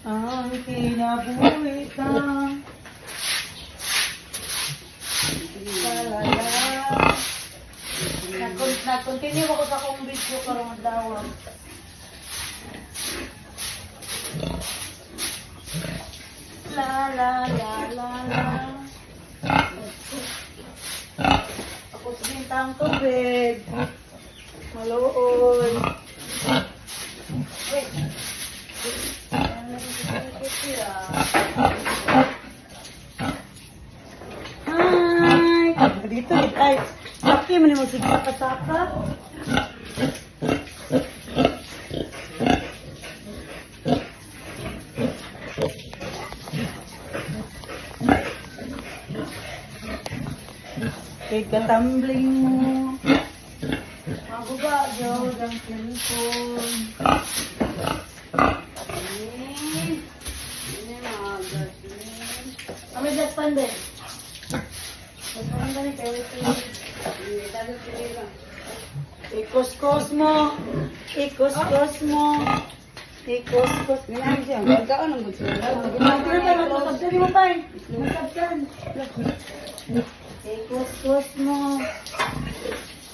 ang kinabuhi ka. Nag-continue ako sa kong video karong adlaw. La la la la la. Ako sa bintang tubig. Maluon. Wait. Hi! Dito, ay. Okay, man mo sige saka-saka. Kay katambling mo. Magubayaw ang cellphone. Kami daspan din. Daspan din kayo ito. Ikos-kos mo. Ikos-kos mo. Ikos-kos. Ganyan siya. Magkaan ang gusto. Magkabsari mo pa eh. Magkabsan. Ikos-kos mo.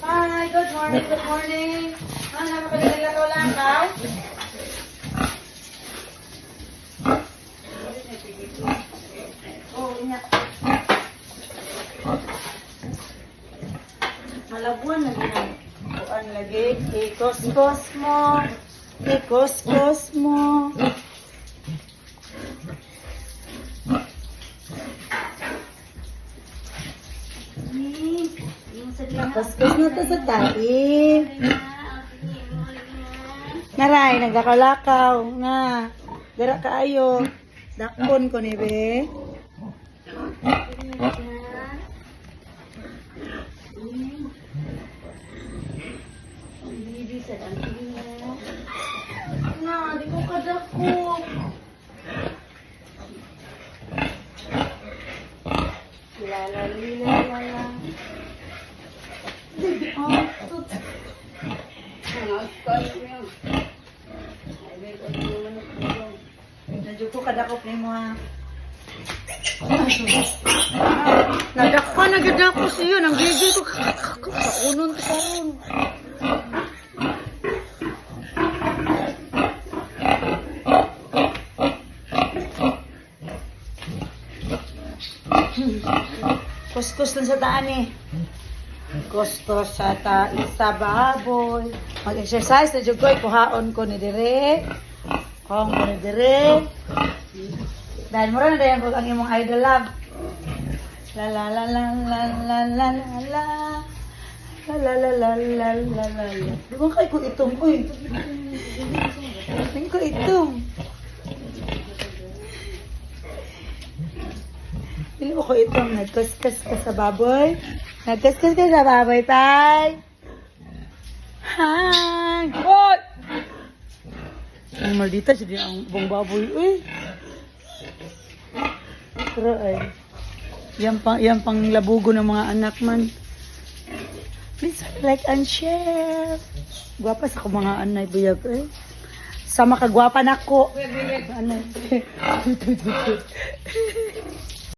Hi, good morning, good morning. Ano naman ka nilagaw lang ka? Oh, ingat. Malabuan na din. Buan lagi. Ikos-kos mo. Ikos-kos mo. Ikos-kos mo to sa taib. Naray, naglakalakaw. Na. Dara kaayo. Dakpon ko ni be. Na, di ko kadako. Lala. Nadyo ko kadakop ni mo ha. Nadakpa na gid ako siyo nang gigi ko kaunon ko karon. Kuskus lang sa taan eh. Kuskus sa sa baboy. Mag-exercise na dyan ko. Kuhaon ko ni dire. Kuhaon ko ni dire. Dahil mura na dayan ko ang imong idol love. La la la la la la la la la. La la la la la la la la. Di ba kayo ko itong? Uy. Di ko itong. Hindi mo ko itong nagkaskas ka sa baboy. Nagkaskas ka sa baboy, Pai. Hi! What? Ang maldita siya ang buong baboy. Uy! Pero ay. Yan pang labugo ng mga anak man. Please like and share. Gwapa sa ko mga anay buyag eh. Sama ka gwapa na ko. Anay.